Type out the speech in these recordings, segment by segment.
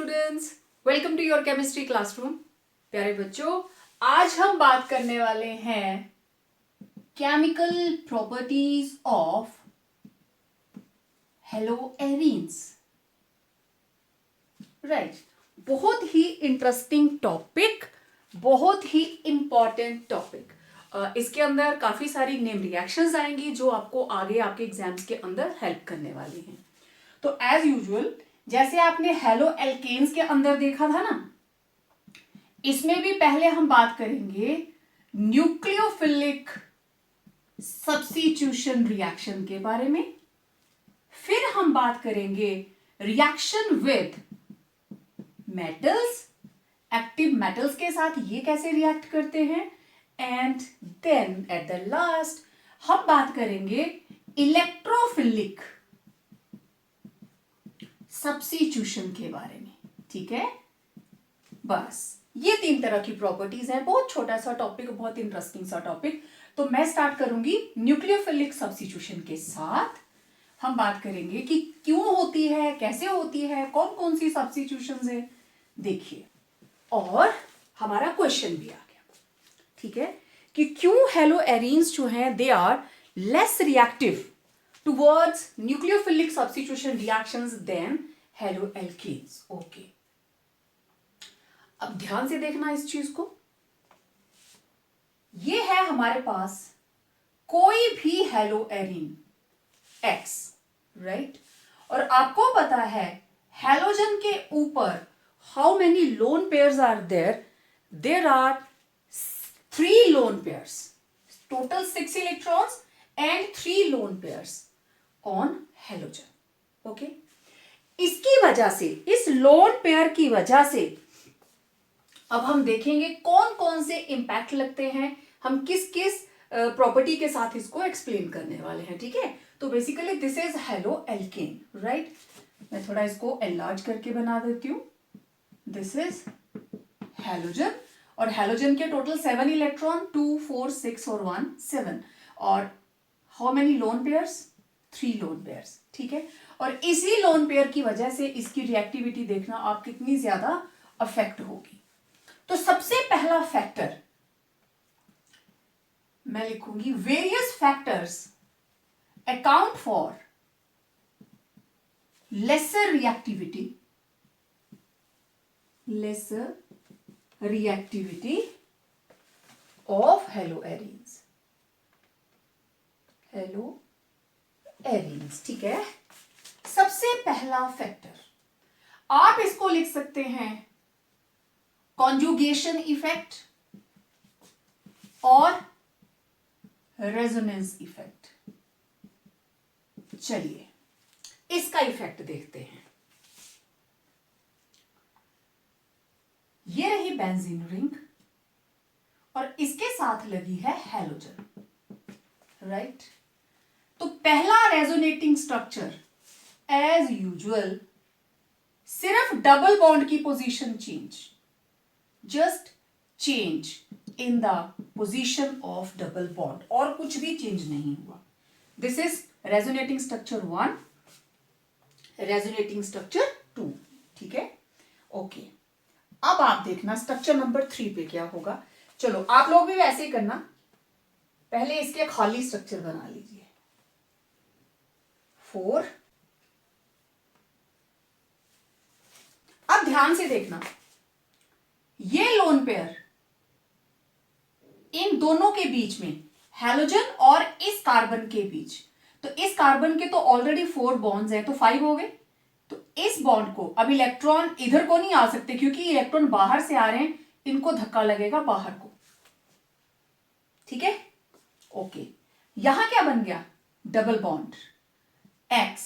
Students, welcome to your chemistry classroom. प्यारे बच्चों, आज हम बात करने वाले हैं chemical properties of haloarenes. Right, बहुत ही इंटरेस्टिंग टॉपिक, बहुत ही इंपॉर्टेंट टॉपिक। इसके अंदर काफी सारी नेम रिएक्शंस आएंगी जो आपको आगे आपके एग्जाम्स के अंदर हेल्प करने वाली हैं। तो एज यूजुअल, जैसे आपने हेलो एल्केन्स के अंदर देखा था ना, इसमें भी पहले हम बात करेंगे न्यूक्लियोफिलिक सब्स्टिट्यूशन रिएक्शन के बारे में। फिर हम बात करेंगे reaction with metals, active metals के साथ ये कैसे रिएक्ट करते हैं। And then at the last हम बात करेंगे इलेक्ट्रोफिलिक सब्स्टिट्यूशन के बारे में। ठीक है, बस ये 3 तरह की प्रॉपर्टीज हैं। बहुत छोटा सा टॉपिक, बहुत इंटरेस्टिंग सा टॉपिक। तो मैं स्टार्ट करूंगी न्यूक्लियोफिलिक सब्स्टिट्यूशन के साथ। हम बात करेंगे कि क्यों होती है, कैसे होती है, कौन कौन सी सब्स्टिट्यूशंस है, देखिए। और हमारा क्वेश्चन भी आ गया, ठीक है, कि क्यों हेलोएरीन्स जो हैं they are less reactive towards nucleophilic substitution reactions than haloalkanes. Okay. अब ध्यान से देखना इस चीज को। ये है हमारे पास कोई भी हेलोएरीन X, राइट, और आपको पता है हेलोजन के ऊपर how many lone pairs are there. There are 3 lone pairs, total 6 electrons and 3 lone pairs on halogen. Okay, इसकी वजह से, इस लोन पेयर की वजह से अब हम देखेंगे कौन कौन से इंपैक्ट लगते हैं, हम किस किस प्रॉपर्टी के साथ इसको एक्सप्लेन करने वाले हैं। ठीक है, तो basically this is haloalkane, right. मैं थोड़ा इसको एनलार्ज करके बना देती हूं। दिस इज हेलोजन, और हेलोजन के टोटल 7 इलेक्ट्रॉन, 2 4 6 और 1 7, और how many lone pairs, 3 lone pairs. ठीक है, और इसी लोन पेयर की वजह से इसकी रिएक्टिविटी देखना आप कितनी ज्यादा अफेक्ट होगी। तो सबसे पहला फैक्टर मैं लिखूंगी, various factors account for lesser reactivity of haloarenes. ठीक है, सबसे पहला फैक्टर आप इसको लिख सकते हैं कॉन्जुगेशन इफेक्ट और रेजोनेंस इफेक्ट। चलिए इसका इफेक्ट देखते हैं। ये रही बेंजीन रिंग और इसके साथ लगी है हेलोजन, राइट। तो पहला रेजोनेटिंग स्ट्रक्चर एज यूजुअल, सिर्फ डबल बॉन्ड की position change, just change in the position of double bond, और कुछ भी चेंज नहीं हुआ। This is resonating structure 1, resonating structure 2। ठीक है, ओके। अब आप देखना स्ट्रक्चर नंबर 3 पे क्या होगा। चलो आप लोग भी वैसे ही करना, पहले इसके खाली स्ट्रक्चर बना लीजिए। 4, अब ध्यान से देखना, ये लोन पेयर इन दोनों के बीच में, हेलोजन और इस कार्बन के बीच, तो इस कार्बन के तो ऑलरेडी 4 बॉन्ड्स हैं, तो 5 हो गए। तो इस बॉन्ड को, अब इलेक्ट्रॉन इधर को नहीं आ सकते क्योंकि इलेक्ट्रॉन बाहर से आ रहे हैं, इनको धक्का लगेगा बाहर को। ठीक है, ओके। यहां क्या बन गया, डबल बॉन्ड X,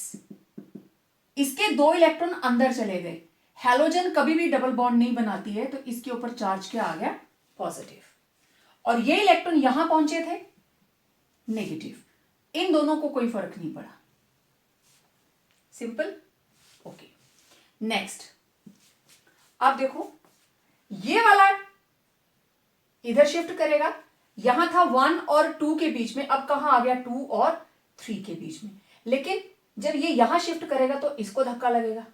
इसके 2 इलेक्ट्रॉन अंदर चले गए। हेलोजन कभी भी डबल बॉन्ड नहीं बनाती है, तो इसके ऊपर चार्ज क्या आ गया, पॉजिटिव, और ये इलेक्ट्रॉन यहां पहुंचे थे, नेगेटिव। इन दोनों को कोई फर्क नहीं पड़ा, सिंपल। ओके, नेक्स्ट अब देखो, ये वाला इधर शिफ्ट करेगा, यहां था 1 और 2 के बीच में, अब कहां आ गया, 2 और 3 के बीच में। लेकिन जब ये यहां शिफ्ट करेगा तो इसको धक्का लगेगा,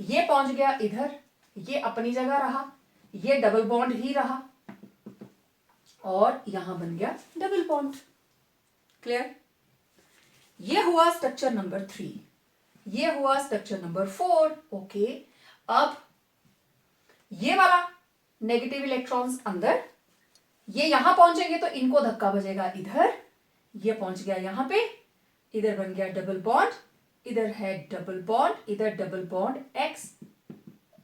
ये पहुंच गया इधर, ये अपनी जगह रहा, ये डबल बॉन्ड ही रहा, और यहां बन गया डबल बॉन्ड। क्लियर? ये हुआ स्ट्रक्चर नंबर 3, ये हुआ स्ट्रक्चर नंबर 4। ओके, अब ये वाला नेगेटिव इलेक्ट्रॉन्स अंदर, ये यहां पहुंचेंगे तो इनको धक्का बजेगा इधर, ये पहुंच गया यहां पे, इधर बन गया डबल बॉन्ड, इधर है डबल बॉन्ड, इधर डबल बॉन्ड X,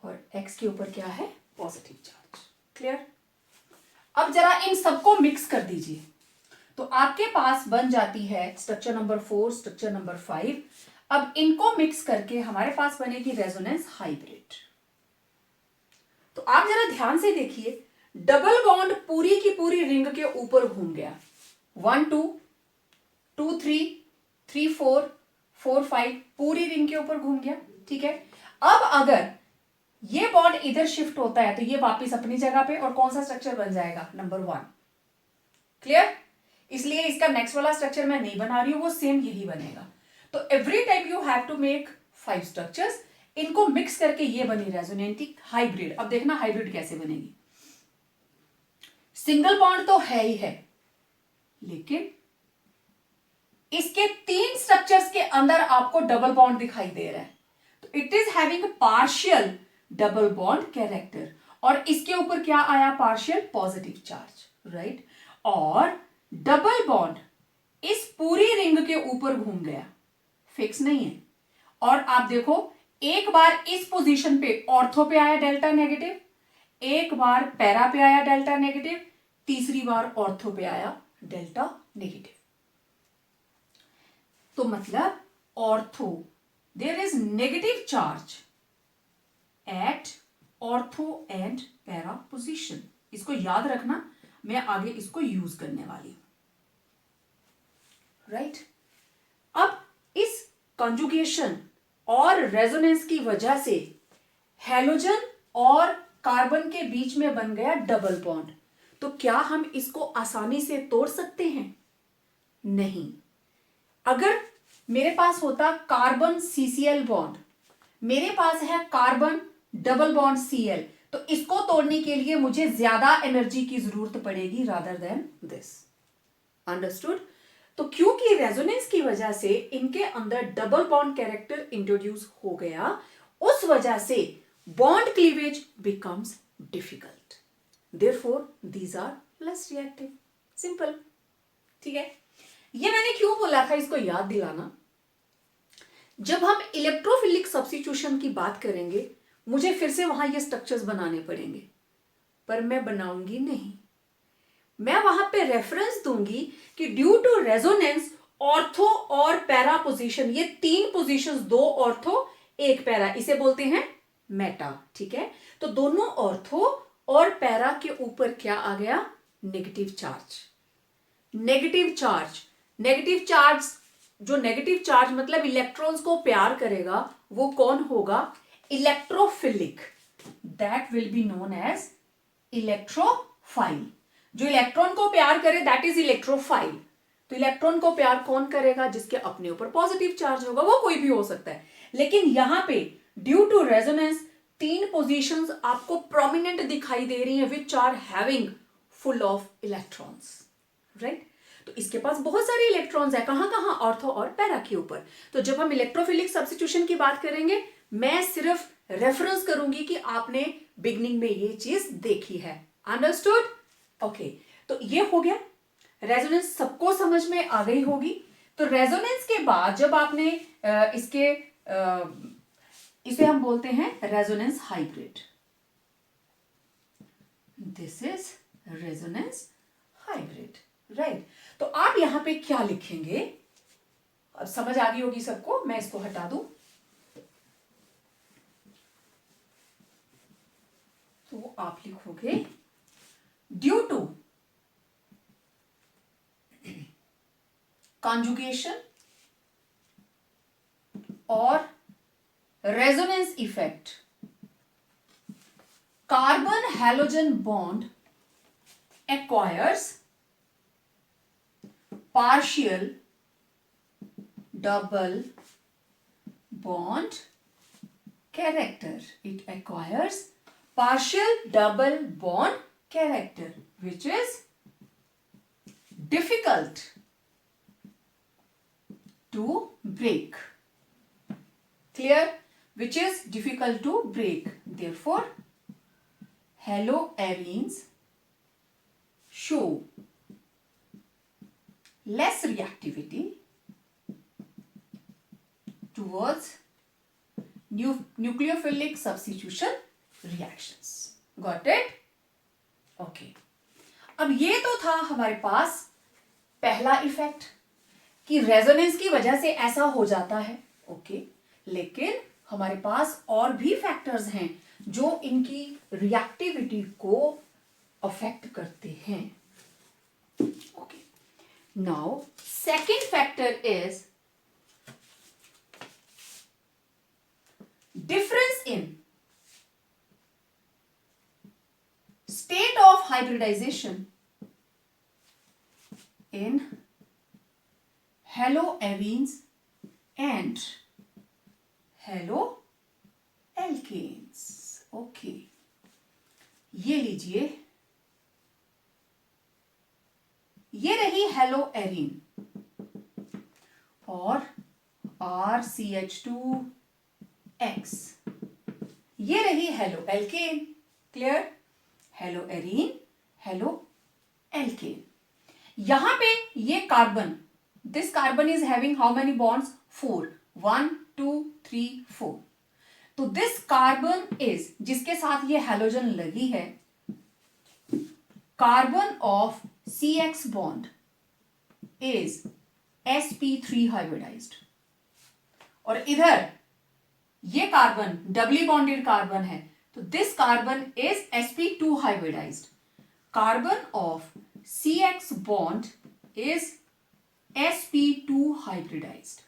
और X के ऊपर क्या है? Positive charge. क्लियर? अब जरा इन सबको मिक्स कर दीजिए, तो आपके पास बन जाती है स्ट्रक्चर नंबर 4, स्ट्रक्चर नंबर 5। अब इनको मिक्स करके हमारे पास बनेगी रेजोनेंस हाइब्रिड। तो आप जरा ध्यान से देखिए, डबल बॉन्ड पूरी की पूरी रिंग के ऊपर घूम गया, 1 2 2 3 3 4 4 5 पूरी रिंग के ऊपर घूम गया। ठीक है, अब अगर ये बॉन्ड इधर शिफ्ट होता है तो ये वापस अपनी जगह पे, और कौन सा स्ट्रक्चर बन जाएगा? नंबर 1। क्लियर? इसलिए इसका नेक्स्ट वाला स्ट्रक्चर मैं नहीं बना रही हूं, वो सेम यही बनेगा। तो every time you have to make 5 structures, इनको मिक्स करके ये बनी रेजोनेंटिक हाइब्रिड। अब देखना हाइब्रिड कैसे बनेगी। सिंगल बॉन्ड तो है ही है, लेकिन इसके 3 स्ट्रक्चर्स के अंदर आपको डबल बॉन्ड दिखाई दे रहा है, तो it is having partial double bond character, और इसके ऊपर क्या आया? Partial positive charge. राइट? और डबल बॉन्ड इस पूरी रिंग के ऊपर घूम गया, फिक्स नहीं है। और आप देखो, एक बार इस पोजीशन पे ऑर्थो पे आया डेल्टा नेगेटिव, एक बार पैरा पे आया डेल्टा नेगेटिव, तीसरी बार ऑर्थो पे आया डेल्टा नेगेटिव। तो मतलब ortho, there is negative charge at ortho and para position. इसको याद रखना, मैं आगे इसको यूज करने वाली हूं। राइट? अब इस कंजुगेशन और रेजोनेंस की वजह से हैलोजन और कार्बन के बीच में बन गया डबल बॉन्ड। तो क्या हम इसको आसानी से तोड़ सकते हैं? नहीं। अगर मेरे पास होता कार्बन CCl बॉन्ड, मेरे पास है कार्बन डबल बॉन्ड Cl, तो इसको तोड़ने के लिए मुझे ज्यादा एनर्जी की जरूरत पड़ेगी रादर देन दिस। अंडरस्टूड? तो क्योंकि रेजोनेंस की वजह से इनके अंदर डबल बॉन्ड कैरेक्टर इंट्रोड्यूस हो गया, उस वजह से bond cleavage becomes difficult, therefore these are less reactive. Simple. ठीक है, ये मैंने क्यों बोला था, इसको याद दिलाना। जब हम इलेक्ट्रोफिलिक सब्स्टिट्यूशन की बात करेंगे, मुझे फिर से वहां ये स्ट्रक्चर्स बनाने पड़ेंगे, पर मैं बनाऊंगी नहीं। मैं वहां पे रेफरेंस दूंगी कि ड्यू टू रेजोनेंस ऑर्थो और पैरा पोजीशन, ये 3 पोजीशंस, 2 ऑर्थो 1 पैरा, इसे बोलते हैं मेटा। ठीक है, तो दोनों ऑर्थो और पैरा के ऊपर क्या आ गया? Negative charge. Negative charge, negative charge, जो नेगेटिव चार्ज मतलब इलेक्ट्रॉन्स को प्यार करेगा, वो कौन होगा? Electrophilic. That will be known as electrophile. जो इलेक्ट्रॉन को प्यार करे दैट इज इलेक्ट्रोफाइल। तो इलेक्ट्रॉन को प्यार कौन करेगा? जिसके अपने ऊपर पॉजिटिव चार्ज होगा, वो कोई भी हो सकता है। लेकिन यहां पे ड्यू टू रेजोनेंस 3 पोजीशंस आपको प्रोमिनेंट दिखाई दे रही हैं, which are having full of electrons. Right? तो इसके पास बहुत सारे इलेक्ट्रॉन्स है, कहां कहां? ऑर्थो और पैरा के ऊपर। तो जब हम इलेक्ट्रोफिलिक सब्स्टिट्यूशन की बात करेंगे, मैं सिर्फ रेफरेंस करूंगी कि आपने बिगनिंग में ये चीज देखी है। अंडरस्टूड? ओके, तो ये हो गया। रेजोनेंस सबको समझ में आ गई होगी। तो रेजोनेंस के बाद जब आपने इसे हम बोलते हैं resonance hybrid. This is resonance hybrid. Right? तो आप यहां पे क्या लिखेंगे? अब समझ आ गई होगी सबको, मैं इसको हटा दूं। तो आप लिखोगे ड्यू टू conjugation और resonance effect, carbon halogen bond acquires partial double bond character. It acquires partial double bond character, which is difficult to break. Clear? Which is difficult to break. Therefore, haloarenes show less reactivity towards nucleophilic substitution reactions. Got it? Okay. अब ये तो था हमारे पास पहला effect कि resonance की वजह से ऐसा हो जाता है. ओके. लेकिन हमारे पास और भी फैक्टर्स हैं जो इनकी रिएक्टिविटी को अफेक्ट करते हैं. Okay. Now second factor is difference in state of hybridization in haloarenes and haloalkanes. Okay. ये लीजिए, ये रही हेलोएरीन और RCH2X. ये रही हेलोएल्केन. क्लियर? Haloarene, haloalkane. यहां पे ये carbon, this carbon is having how many bonds? 4. 1 2 3 4. तो दिस कार्बन इज, जिसके साथ ये हेलोजन लगी है, carbon of CX bond is sp3 hybridized. और इधर ये कार्बन डबली बॉन्डेड कार्बन है, तो this carbon is sp2 hybridized. Carbon of CX bond is sp2 hybridized.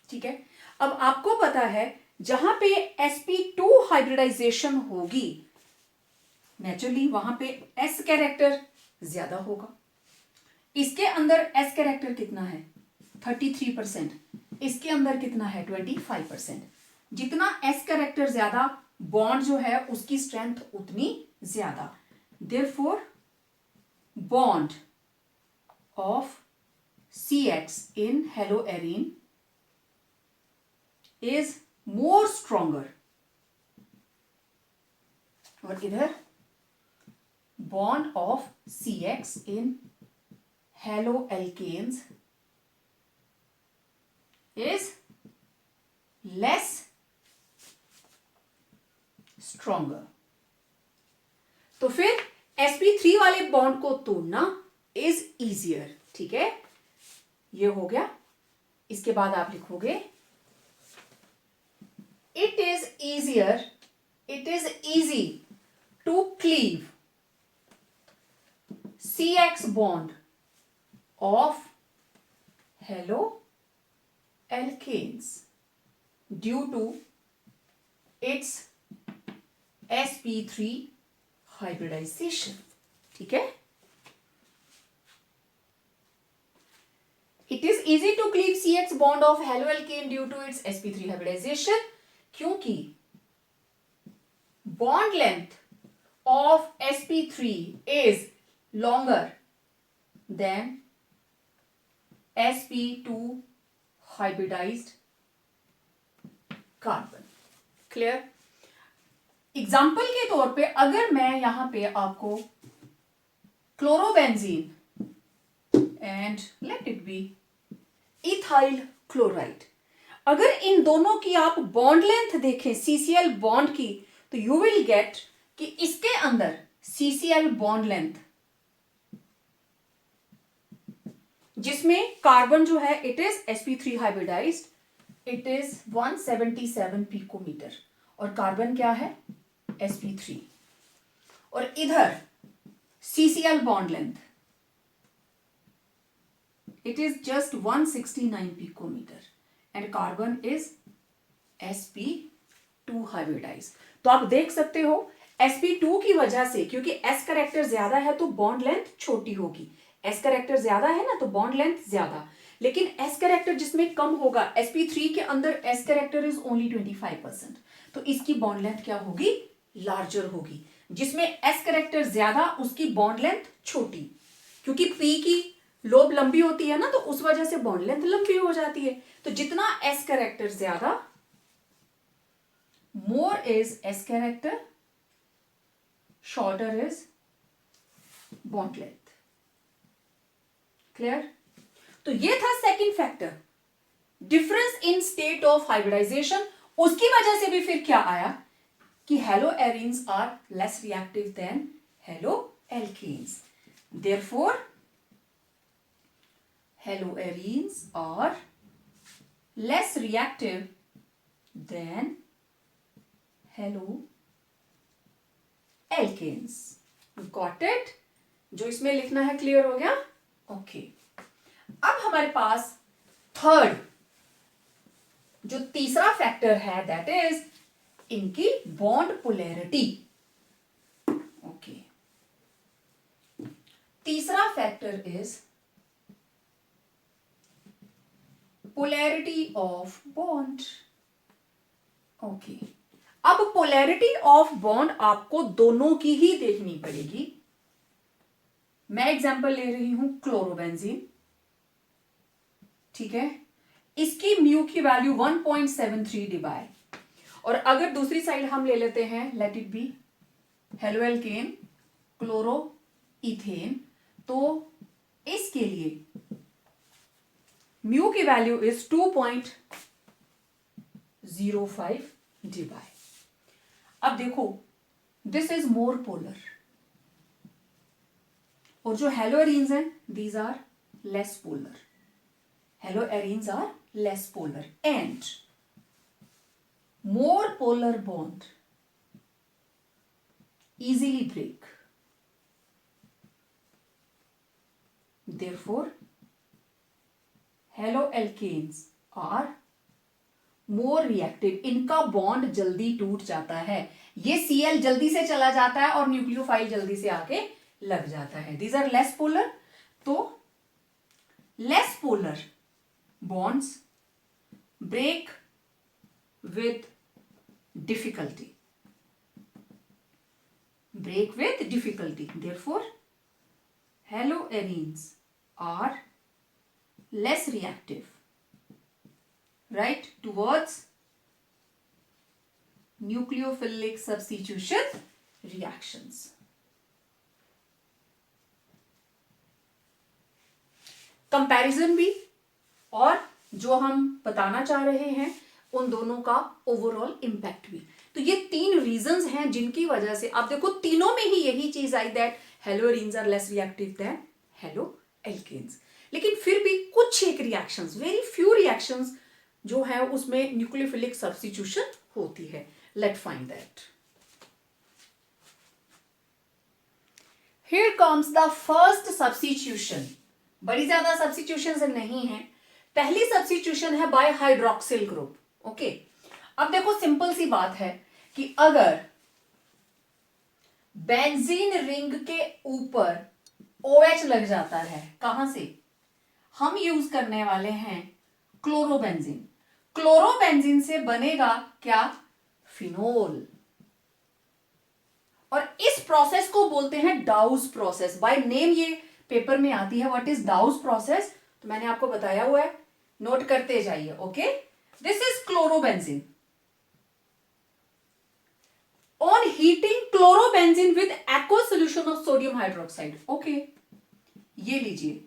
ठीक है. अब आपको पता है जहां पे sp2 हाइब्रिडाइजेशन होगी, नेचुरली वहां पे s कैरेक्टर ज्यादा होगा. इसके अंदर s कैरेक्टर कितना है? 33%. इसके अंदर कितना है? 25%. जितना s कैरेक्टर ज्यादा, बॉन्ड जो है उसकी स्ट्रेंथ उतनी ज्यादा. Therefore bond of CX in haloarene is more stronger. और इधर bond of CX in haloalkanes is less stronger. तो फिर sp3 वाले बॉन्ड को तोड़ना इज इजियर. ठीक है, ये हो गया. इसके बाद आप लिखोगे it is easy to cleave CX bond of haloalkanes due to its sp3 hybridization. ठीक है. It is easy to cleave CX bond of haloalkane due to its sp3 hybridization क्योंकि bond length of sp3 is longer than sp2 hybridized carbon. Clear? Example के तौर पे अगर मैं यहां पे आपको chlorobenzene and let it be ethyl chloride, अगर इन दोनों की आप बॉन्ड लेंथ देखें CCl बॉन्ड की, तो यू विल गेट कि इसके अंदर CCl बॉन्ड लेंथ, जिसमें कार्बन जो है it is sp3 hybridized, it is 177 picometre और कार्बन क्या है? sp3. और इधर CCl bond length it is just 169 picometer and carbon is sp2 hybridized. तो आप देख सकते हो sp2 की वजह से, क्योंकि s कैरेक्टर ज्यादा है तो बॉन्ड लेंथ छोटी होगी. s कैरेक्टर ज्यादा है ना, तो बॉन्ड लेंथ ज्यादा. लेकिन s कैरेक्टर जिसमें कम होगा, sp3 के अंदर s कैरेक्टर इज ओनली 25%. तो इसकी बॉन्ड लेंथ क्या होगी, लार्जर होगी। जिसमें एस कैरेक्टर ज्यादा उसकी बॉन्ड लेंथ छोटी, क्योंकि पी की लोब लंबी होती है ना, तो उस वजह से बॉन्ड लेंथ लंबी हो जाती है। तो जितना एस कैरेक्टर ज्यादा, more is S character, shorter is bond length. Clear? तो ये था second factor, difference in state of hybridization. उसकी वजह से भी फिर क्या आया कि haloarenes are less reactive than haloalkanes. Therefore haloarenes are less reactive than haloalkanes. Got it? जो इसमें लिखना है क्लियर हो गया? ओके। अब हमारे पास थर्ड, जो तीसरा फैक्टर है, दैट इज इनकी बॉन्ड पोलैरिटी। ओके, तीसरा factor is polarity of bond. Okay, अब पोलैरिटी ऑफ बॉन्ड आपको दोनों की ही देखनी पड़ेगी। मैं एग्जांपल ले रही हूं क्लोरोबेंजीन, ठीक है, इसकी म्यू की वैल्यू 1.73 डिबाई, और अगर दूसरी साइड हम ले लेते हैं, late it B haloalkane chloro ethane, तो इसके लिए म्यू की वैल्यू इज 2.05 डिबाई। अब देखो, दिस इज मोर पोलर, और जो हेलोएरीन्स हैं, these are less polar. Haloarenes are less polar and more polar bond easily break. Therefore, haloalkanes are more reactive. इनका बॉन्ड जल्दी टूट जाता है, ये Cl जल्दी से चला जाता है और न्यूक्लियोफाइल जल्दी से आके लग जाता है। These are less polar, तो less polar bonds break with difficulty. Break with difficulty. Therefore, haloarenes are less reactive, right, towards nucleophilic substitution reactions. Comparison भी, और जो हम बताना चाह रहे हैं उन दोनों का ओवरऑल इंपैक्ट भी। तो ये तीन रीजंस हैं जिनकी वजह से आप देखो तीनों में ही यही चीज आई, that haloarenes are less reactive than haloalkanes. लेकिन फिर भी कुछ एक रिएक्शंस, वेरी फ्यू रिएक्शंस जो है उसमें न्यूक्लियोफिलिक सब्स्टिट्यूशन होती है। Let find that. Here comes the first substitution. बड़ी ज्यादा सब्स्टिट्यूशन नहीं है। पहली सब्स्टिट्यूशन है बाय हाइड्रोक्सिल ग्रुप। ओके, अब देखो सिंपल सी बात है कि अगर बेंजीन रिंग के ऊपर OH लग जाता है, कहां से, हम यूज करने वाले हैं क्लोरोबेंजीन। क्लोरोबेंजीन से बनेगा क्या, फिनोल, और इस प्रोसेस को बोलते हैं डाउस प्रोसेस। बाय नेम ये पेपर में आती है, व्हाट इज डाउस प्रोसेस, तो मैंने आपको बताया हुआ है, नोट करते जाइए। Okay, this is chlorobenzene. On heating chlorobenzene with aqueous solution of sodium hydroxide. Okay, ये लीजिए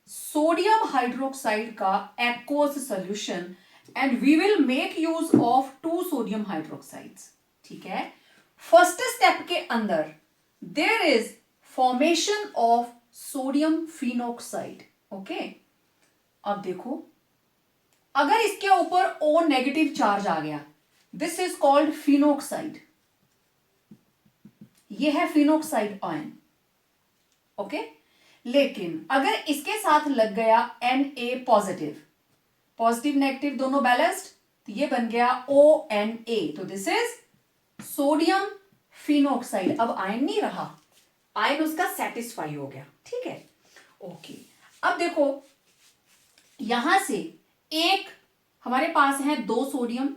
सोडियम हाइड्रोक्साइड का aqueous solution, and we will make use of 2 sodium hydroxides. ठीक है, फर्स्ट स्टेप के अंदर there is formation of sodium phenoxide. Okay, अब देखो, अगर इसके ऊपर O नेगेटिव चार्ज आ गया, दिस इज कॉल्ड फिनोक्साइड, ये है फिनोक्साइड आयन। ओके, लेकिन अगर इसके साथ लग गया Na पॉजिटिव, पॉजिटिव नेगेटिव दोनों बैलेंस्ड, तो ये बन गया ONA, तो दिस इज सोडियम फिनोक्साइड। अब आयन नहीं रहा, आयन उसका सेटिस्फाई हो गया। ठीक है, ओके, अब देखो यहां से एक हमारे पास है 2 सोडियम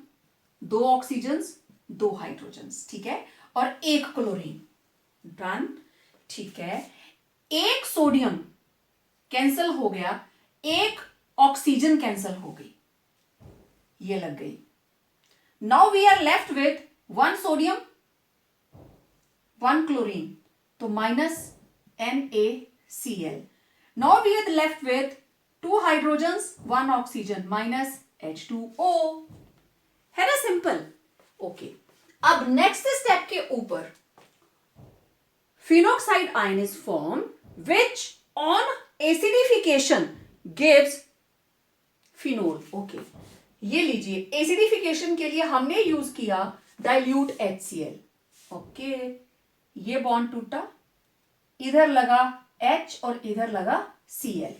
2 ऑक्सीजन्स, 2 हाइड्रोजन्स, ठीक है, और 1 क्लोरीन, डन, ठीक है। 1 सोडियम कैंसिल हो गया, 1 ऑक्सीजन कैंसिल हो गई, ये लग गई। Now we are left with 1 sodium 1 chlorine, तो -NaCl। Now we are left with 2 hydrogens 1 oxygen, -H2O, है ना, सिंपल। ओके, अब नेक्स्ट स्टेप के ऊपर phenoxide ion is formed which on acidification gives phenol। Okay, ये लीजिए, एसिडिफिकेशन के लिए हमने यूज किया डाइल्यूट HCl। ओके, ये बॉन्ड टूटा, इधर लगा H और इधर लगा Cl,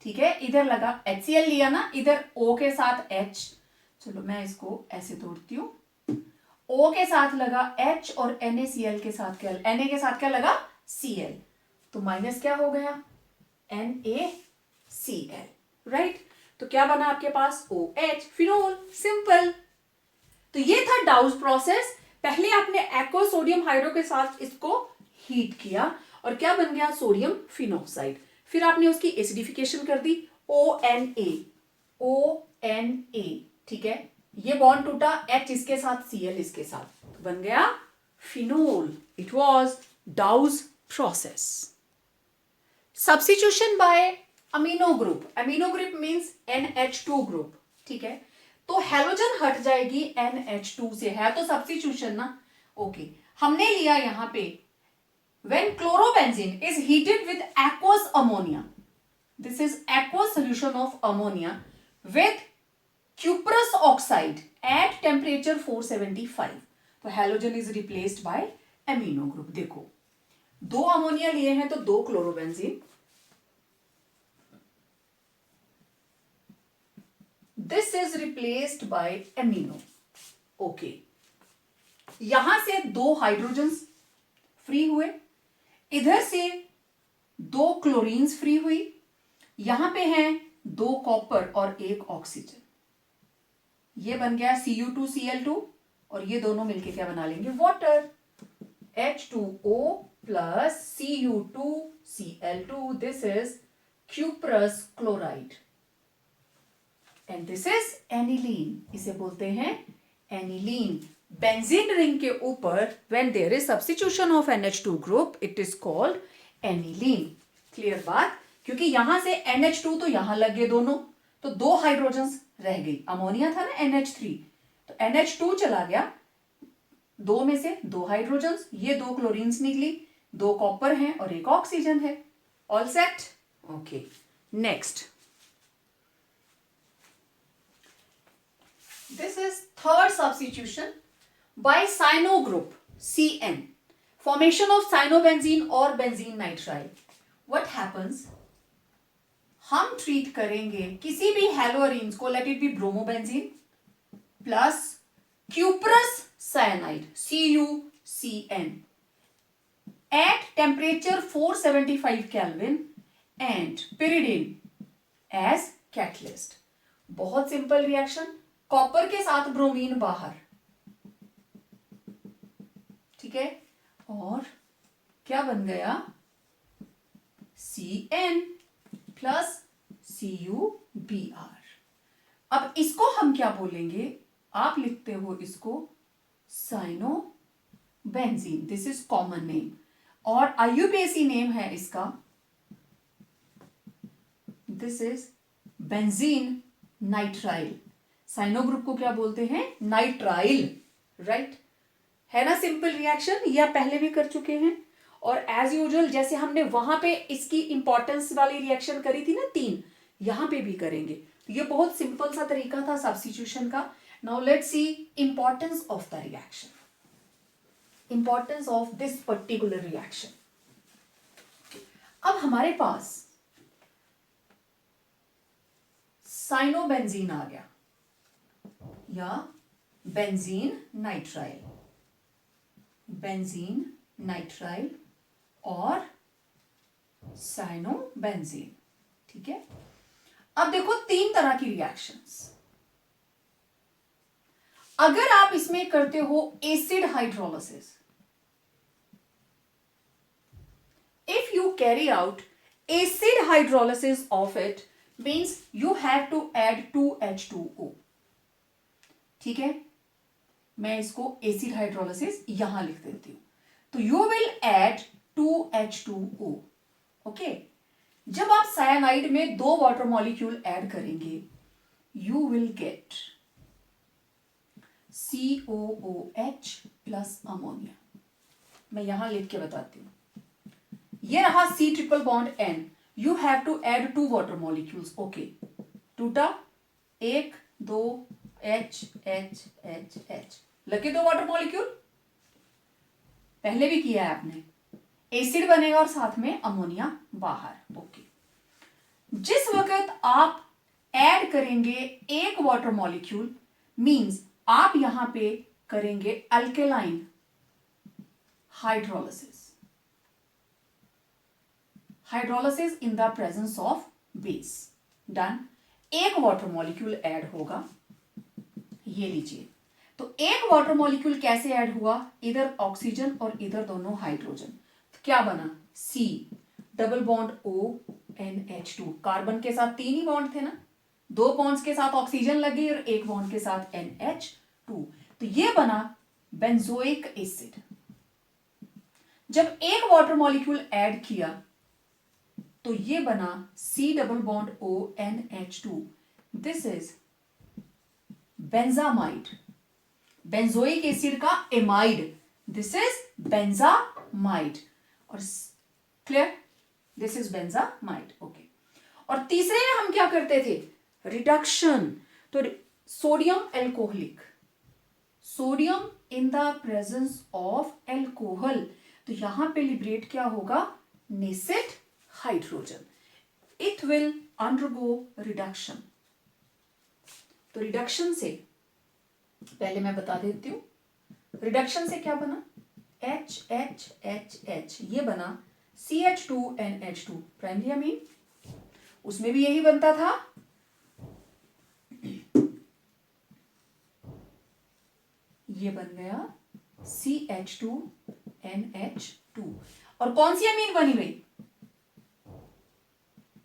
ठीक है, इधर लगा HCl लिया ना, इधर O के साथ H, चलो मैं इसको ऐसे तोड़ती हूं, O के साथ लगा H और NaCl के साथ क्या, Na के साथ क्या लगा, Cl, तो माइनस क्या हो गया, NaCl, राइट। तो क्या बना आपके पास, OH, फिनोल, सिंपल। तो ये था डाउस प्रोसेस। पहले आपने एक्वा सोडियम हाइड्रो के साथ इसको हीट किया और क्या बन गया, सोडियम फिनोक्साइड। फिर आपने उसकी एसिडिफिकेशन कर दी, ONA, ठीक है, ये बॉन्ड टूटा, H इसके साथ, Cl इसके साथ, तो बन गया phenol. It was Dow's process. Substitution by amino group, amino group means NH2 group, ठीक है, तो हेलोजन हट जाएगी NH2 से, है तो सब्स्टिट्यूशन ना। ओके, हमने लिया यहां पे when chlorobenzene is heated with aqueous ammonia, this is aqueous solution of ammonia with cuprous oxide at temperature 475, तो halogen is replaced by amino group. देखो, 2 अमोनिया लिए हैं तो 2 chlorobenzene, this is replaced by amino. Okay, यहां से 2 hydrogens free हुए, इधर से 2 क्लोरीन्स फ्री हुई, यहां पे हैं 2 कॉपर और 1 ऑक्सीजन, ये बन गया Cu2Cl2 और ये दोनों मिलके क्या बना लेंगे, water, H2O plus Cu2Cl2, this is cuprous chloride and this is aniline, इसे बोलते हैं एनिलीन। बेंजीन रिंग के ऊपर when there is substitution of NH2 group it is called aniline. Clear बात, क्योंकि यहां से NH2 तो यहां लग गए दोनों, तो 2 हाइड्रोजन्स रह गई, अमोनिया था ना NH3, तो NH2 चला गया, 2 में से 2 हाइड्रोजन्स, ये 2 क्लोरीन्स निकली, 2 कॉपर हैं और 1 ऑक्सीजन है, all set. Okay, next, this is third substitution by cyano group CN, formation of cyanobenzene और बेंजीन नाइट्राइल। व्हाट हैपेंस, हम ट्रीट करेंगे किसी भी हेलोअरीन्स को, let it be bromobenzene plus cuprous cyanide CuCN at temperature 475 Kelvin and pyridine as catalyst। बहुत simple reaction, copper के साथ bromine बाहर, ठीक है, और क्या बन गया, CN प्लस CuBr। अब इसको हम क्या बोलेंगे, आप लिखते हो इसको cyanobenzene, this is common name, और IUPAC नेम है इसका, this is benzene nitrile. Cyano group को क्या बोलते हैं, नाइट्राइल, राइट, है ना सिंपल रिएक्शन, ये आप पहले भी कर चुके हैं। और एज यूजुअल जैसे हमने वहां पे इसकी इंपॉर्टेंस वाली रिएक्शन करी थी ना 3, यहां पे भी करेंगे। तो ये बहुत सिंपल सा तरीका था सब्स्टिट्यूशन का। Now let's see importance of the reaction, importance of this particular reaction. अब हमारे पास साइनोबेंजीन आ गया या बेंजीन नाइट्राइल, बेंजीन नाइट्राइल और साइनोबेंजीन, ठीक है। अब देखो 3 तरह की रिएक्शंस, अगर आप इसमें करते हो acid hydrolysis, if you carry out acid hydrolysis of it means you have to add 2H2O. ठीक है, मैं इसको एसिड हाइड्रोलिसिस यहां लिख देती हूं, तो you will add 2H2O. Okay, जब आप साइनाइड में 2 वाटर मॉलिक्यूल ऐड करेंगे you will get COOH plus ammonia. मैं यहां लिख के बताती हूं. ये रहा C triple bond N. You have to add 2 water molecules. Okay, टूटा 1 2 H H H H, लगे 2 वाटर मॉलिक्यूल. पहले भी किया है आपने. एसिड बनेगा और साथ में अमोनिया बाहर. ओके, जिस वक्त आप ऐड करेंगे 1 वाटर मॉलिक्यूल मींस आप यहां पे करेंगे alkaline hydrolysis. Hydrolysis in the presence of base. Done. 1 water molecule add होगा. ये लीजिए, तो 1 वाटर मॉलिक्यूल कैसे ऐड हुआ, इधर ऑक्सीजन और इधर दोनों हाइड्रोजन. तो क्या बना, C double bond ONH2. Carbon के साथ 3 ही बॉन्ड थे ना, 2 बॉन्ड्स के साथ ऑक्सीजन लगी और 1 बॉन्ड के साथ NH2. तो ये बना बेंजोइक एसिड. जब 1 वाटर मॉलिक्यूल ऐड किया तो ये बना C double bond ONH2. This is benzamide. Benzoic acid का एमाइड. This is benzamide. और clear, this is benzamide. Okay, और तीसरे में हम क्या करते थे, रिडक्शन. तो sodium alcoholic, sodium in the presence of alcohol. तो यहां पे लिबरेट क्या होगा, nascent hydrogen. It will undergo reduction. तो रिडक्शन से पहले मैं बता देती हूं, रिडक्शन से क्या बना, HHHH. ये बना CH2NH2 प्राइमरी अमीन. उसमें भी यही बनता था. ये बन गया CH2NH2. और कौन सी अमीन बनी गई,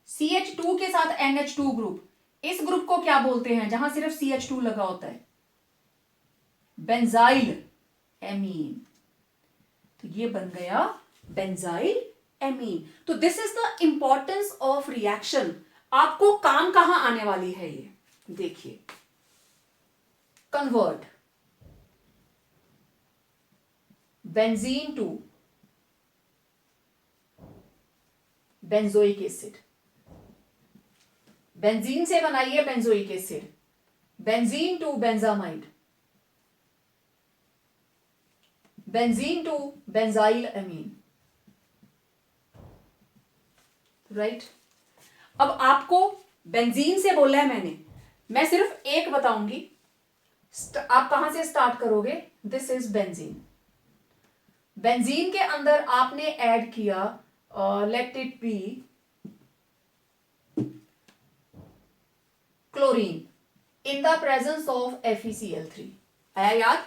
CH2 के साथ NH2 ग्रुप. इस ग्रुप को क्या बोलते हैं जहां सिर्फ CH2 लगा होता है, बेंजाइल एमीन. तो ये बन गया बेंजाइल एमीन. तो this is the importance of reaction. आपको काम कहां आने वाली है ये देखिए. Convert benzene to benzoic acid. Benzene से बनाइए benzoic acid. Benzene to benzamide. Benzene to benzyl amine. Right. अब आपको बेंजीन से बोला है मैंने, मैं सिर्फ एक बताऊंगी. आप कहां से स्टार्ट करोगे, दिस इज बेंजीन. बेंजीन के अंदर आपने ऐड किया, late it B chlorine in the presence of FeCl3. आया याद,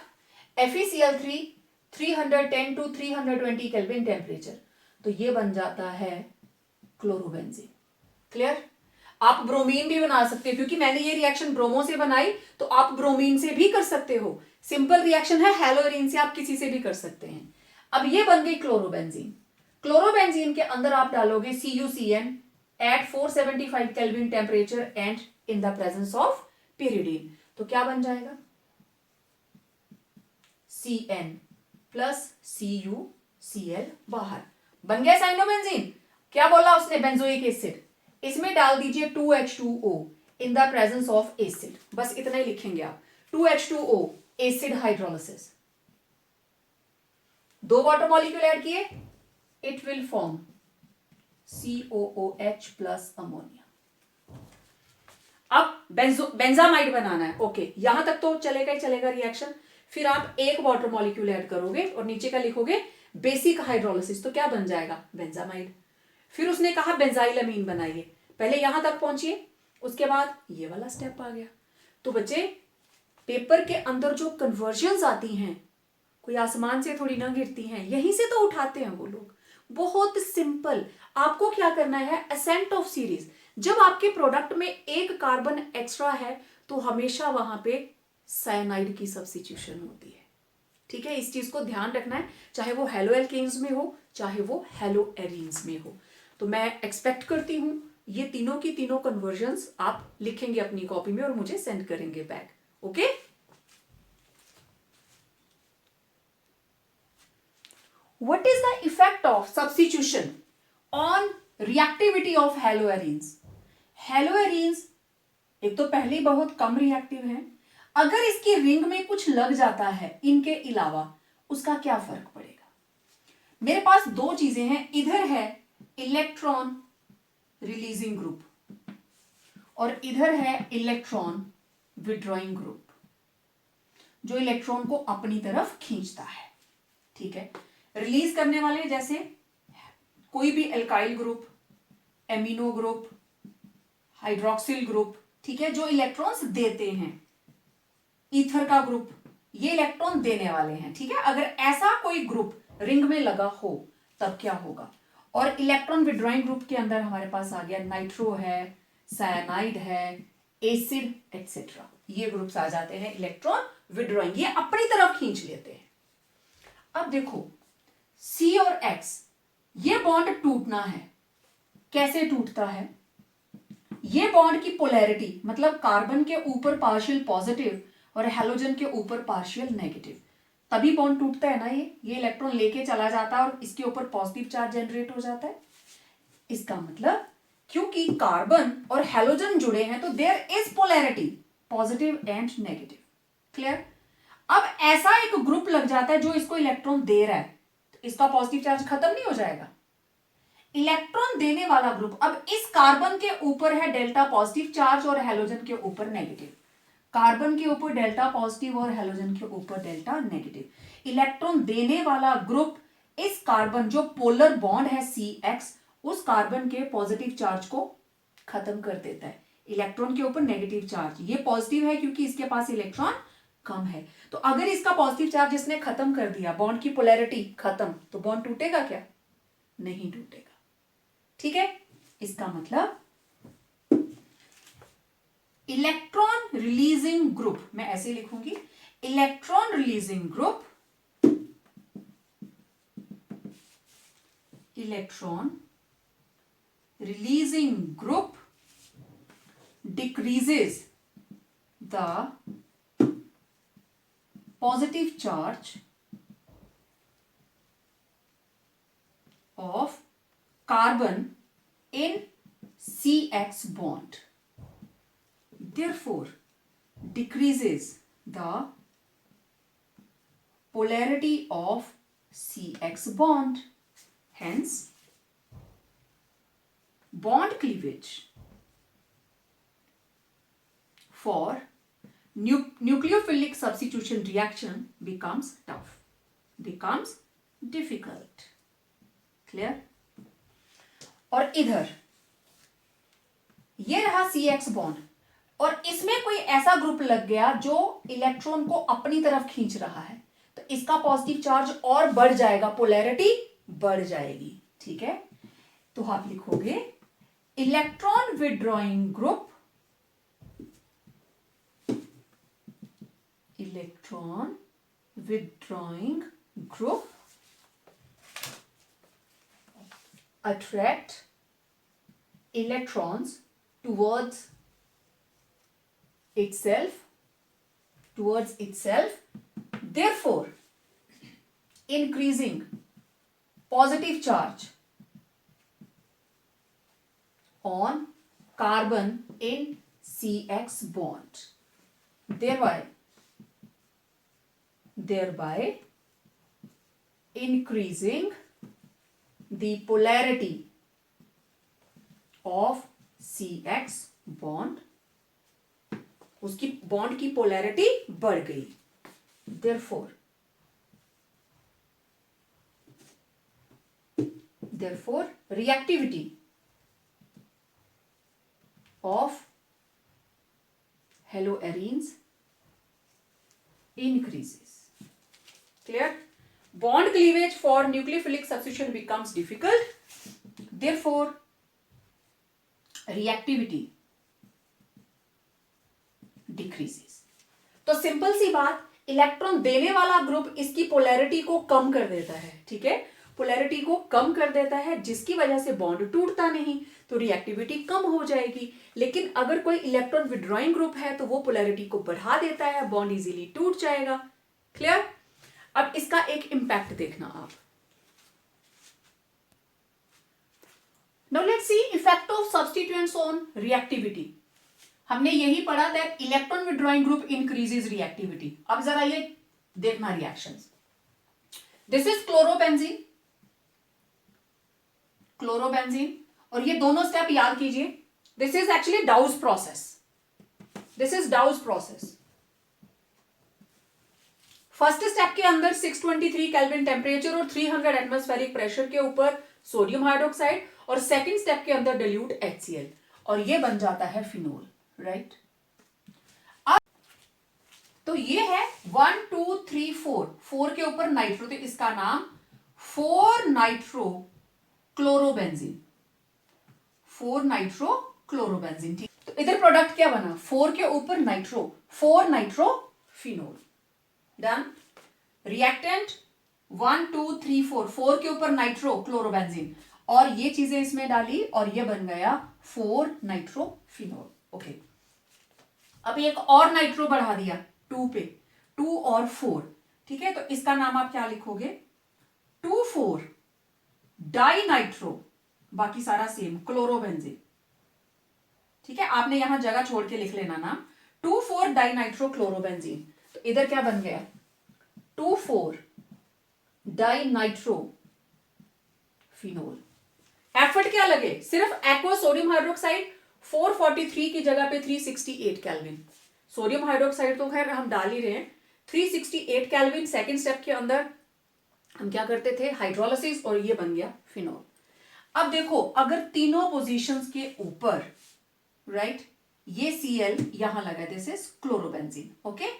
FeCl3 310 to 320 केल्विन टेम्परेचर. तो ये बन जाता है क्लोरोबेंजीन. क्लियर. आप ब्रोमीन भी बना सकते हो, क्योंकि मैंने ये रिएक्शन ब्रोमो से बनाई, तो आप ब्रोमीन से भी कर सकते हो. सिंपल रिएक्शन है, हेलोरीन से आप किसी से भी कर सकते हैं. अब ये बन गई क्लोरोबेंजीन. क्लोरोबेंजीन के अंदर आप डालोगे CuCN at 475 kelvin temperature and in the presence of pyridine. तो क्या बन जाएगा, CN प्लस CuCl बाहर. बन गया साइनोबेंजीन. क्या बोला उसने, बेंजोइक एसिड. इसमें डाल दीजिए 2H2O in the presence of acid. बस इतना ही लिखेंगे आप, 2H2O acid hydrolysis. 2 water molecule add किए, it will form COOH plus ammonia. अब बेंजामाइड बनाना है. ओके, यहां तक तो चलेगा ही चलेगा रिएक्शन. फिर आप 1 वाटर मॉलिक्यूल ऐड करोगे और नीचे का लिखोगे बेसिक हाइड्रोलिसिस. तो क्या बन जाएगा, बेंजामाइड. फिर उसने कहा बेंजाइल अमीन बनाइए. पहले यहां तक पहुंचिए, उसके बाद ये वाला स्टेप आ गया. तो बच्चे पेपर के अंदर जो कन्वर्जन्स आती हैं, कोई आसमान से थोड़ी ना गिरती हैं, यहीं से तो उठाते हैं वो लोग। बहुत सिंपल। आपको क्या करना है, असेंट ऑफ सीरीज। जब आपके प्रोडक्ट में एक कार्बन एक्स्ट्रा है तो हमेशा वहां पे साइनाइड की सब्स्टिट्यूशन होती है। ठीक है, इस चीज को ध्यान रखना है, चाहे वो हेलो एल्केन्स में हो चाहे वो हेलो एरीन्स में हो। तो मैं एक्सपेक्ट करती हूं ये तीनों की तीनों कन्वर्जन्स आप लिखेंगे अपनी कॉपी में और मुझे सेंड करेंगे back. Okay, what is the effect of substitution on reactivity of haloarenes? Haloarenes एक तो पहले बहुत कम रिएक्टिव है, अगर इसकी रिंग में कुछ लग जाता है इनके अलावा उसका क्या फर्क पड़ेगा? मेरे पास दो चीजें हैं, इधर है इलेक्ट्रॉन रिलीजिंग ग्रुप और इधर है इलेक्ट्रॉन विड्रॉइंग ग्रुप, जो इलेक्ट्रॉन को अपनी तरफ खींचता है। ठीक है, रिलीज करने वाले जैसे कोई भी alkyl group, amino group, hydroxyl group. ठीक है, जो इलेक्ट्रॉन्स देते हैं, ईथर का ग्रुप, ये इलेक्ट्रॉन देने वाले हैं। ठीक है, अगर ऐसा कोई ग्रुप रिंग में लगा हो तब क्या होगा? और इलेक्ट्रॉन विड्रॉइंग ग्रुप के अंदर हमारे पास आ गया नाइट्रो है, साइनाइड है, एसिड एक्सेट्रा, ये ग्रुप्स आ जाते हैं इलेक्ट्रॉन विड्रॉइंग, ये अपनी तरफ खींच लेते हैं। अब देखो C और X, ये बॉन्ड टूटना है, कैसे टूटता है? ये बॉन्ड की पोलैरिटी, मतलब कार्बन के ऊपर पार्शियल पॉजिटिव और हैलोजन के ऊपर पार्शियल नेगेटिव, तभी बॉन्ड टूटता है ना। ये इलेक्ट्रॉन लेके चला जाता है और इसके ऊपर पॉजिटिव चार्ज जनरेट हो जाता है। इसका मतलब क्योंकि कार्बन और हैलोजन जुड़े हैं तो there is polarity, positive and negative. Clear? अब ऐसा एक ग्रुप लग जाता है जो इसको इलेक्ट्रॉन दे रहा है, तो इसका पॉजिटिव चार्ज खत्म नहीं हो जाएगा? इलेक्ट्रॉन देने वाला ग्रुप, अब इस कार्बन के ऊपर है डेल्टा पॉजिटिव चार्ज और हैलोजन के ऊपर नेगेटिव, कार्बन के ऊपर डेल्टा पॉजिटिव और हैलोजन के ऊपर डेल्टा नेगेटिव। इलेक्ट्रॉन देने वाला ग्रुप इस कार्बन, जो पोलर बॉन्ड है CX, उस कार्बन के पॉजिटिव चार्ज को खत्म कर देता है। इलेक्ट्रॉन के ऊपर नेगेटिव चार्ज, ये पॉजिटिव है क्योंकि इसके पास इलेक्ट्रॉन कम है, तो अगर इसका पॉजिटिव चार्ज इसने खत्म कर दिया, बॉन्ड की पोलैरिटी खत्म, तो बॉन्ड टूटेगा क्या? नहीं टूटेगा। ठीक है, इसका मतलब इलेक्ट्रॉन रिलीजिंग ग्रुप, मैं ऐसे लिखूंगी, electron releasing group, electron releasing group decreases the positive charge of carbon in CX bond, therefore decreases the polarity of CX bond, hence bond cleavage for nucleophilic substitution reaction becomes tough, becomes difficult. Clear? और इधर ये रहा CX bond और इसमें कोई ऐसा group लग गया जो इलेक्ट्रॉन को अपनी तरफ खींच रहा है, तो इसका पॉजिटिव चार्ज और बढ़ जाएगा, पोलैरिटी बढ़ जाएगी। ठीक है, तो आप लिखोगे electron withdrawing group, electron withdrawing group attract electrons towards itself, therefore increasing positive charge on carbon in CX bond, thereby increasing the polarity of CX bond, उसकी बॉन्ड की पोलैरिटी बढ़ गई, therefore reactivity of haloarenes increases. Clear? Bond cleavage for nucleophilic substitution becomes difficult. Therefore, reactivity decreases. तो simple सी बात, electron देने वाला group इसकी polarity को कम कर देता है. ठीक है, पोलैरिटी को कम कर देता है, जिसकी वजह से बॉन्ड टूटता नहीं, तो रिएक्टिविटी कम हो जाएगी. लेकिन अगर कोई इलेक्ट्रॉन विड्रॉइंग ग्रुप है तो वो पोलैरिटी को बढ़ा देता है, बॉन्ड इजीली टूट जाएगा. क्लियर? अब इसका एक इंपैक्ट देखना आप. Now let's C effect of substituents on reactivity. हमने यही पढ़ा that electron withdrawing group increases reactivity. अब जरा ये देखना reactions. This is chlorobenzene, chlorobenzene, और ये दोनों स्टेप याद कीजिए. This is actually डाउस process. This is डाउस process. First step के अंदर 623 केल्विन टेम्परेचर और 300 एटमॉस्फेरिक प्रेशर के ऊपर सोडियम हाइड्रोक्साइड, और सेकंड स्टेप के अंदर dilute HCl, और ये बन जाता है फिनोल. राइट? अब तो ये है 1 2 3 4, 4 के ऊपर नाइट्रो, तो इसका नाम 4 नाइट्रो क्लोरोबेंजीन. 4 nitro chlorobenzene. ठीक, तो इधर प्रोडक्ट क्या बना? 4 के ऊपर nitro, 4 nitro phenol. Done. Reactant 1 2 3 4, 4 के ऊपर नाइट्रो क्लोरोबेंजीन, और ये चीजें इसमें डाली और ये बन गया 4 नाइट्रो फिनोल. ओके, अब एक और नाइट्रो बढ़ा दिया 2 पे, 2 और 4. ठीक है, तो इसका नाम आप क्या लिखोगे? 2,4 डाई नाइट्रो, बाकी सारा सेम, क्लोरोबेंजीन. ठीक है, आपने यहां जगह छोड़ के लिख लेना नाम, 2,4 डाई नाइट्रो क्लोरोबेंजीन. तो इधर क्या बन गया? 2,4 डाई नाइट्रो फिनोल. एफर्ट क्या लगे? सिर्फ एक्वा सोडियम हाइड्रोक्साइड 443 की जगह पे 368 केल्विन. सोडियम हाइड्रोक्साइड तो खैर हम डाल ही रहे हैं. 368 केल्विन सेकेंड स्टेप के अंदर हम क्या करते थे? हाइड्रोलिसिस, और ये बन गया फिनोल. अब देखो, अगर तीनों पोजीशंस के ऊपर, राइट, ये Cl यहां लगा, this is chlorobenzene. Okay,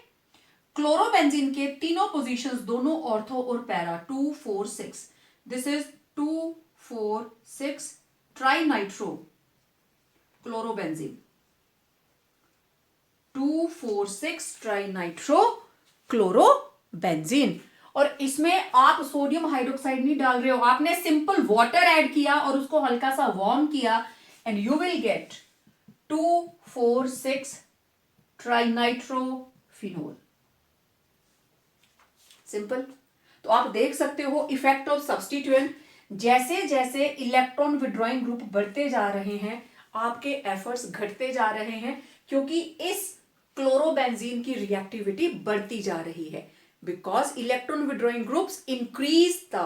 chlorobenzene के तीनों पोजीशंस, दोनों ऑर्थो और para, 2 4 6, this is 2 4 6 tri nitro chlorobenzene. 2 4 6 tri nitro chlorobenzene. और इसमें आप सोडियम हाइड्रोक्साइड नहीं डाल रहे हो, आपने सिंपल वाटर ऐड किया और उसको हल्का सा वार्म किया, and you will gate 2 4 6 tri nitro phenol. Simple. तो आप देख सकते हो इफेक्ट ऑफ सब्स्टिट्यूएंट. जैसे जैसे इलेक्ट्रॉन विड्रॉइंग ग्रुप बढ़ते जा रहे हैं, आपके एफर्ट्स घटते जा रहे हैं, क्योंकि इस क्लोरोबेंजीन की रिएक्टिविटी बढ़ती जा रही है, because electron withdrawing groups increase the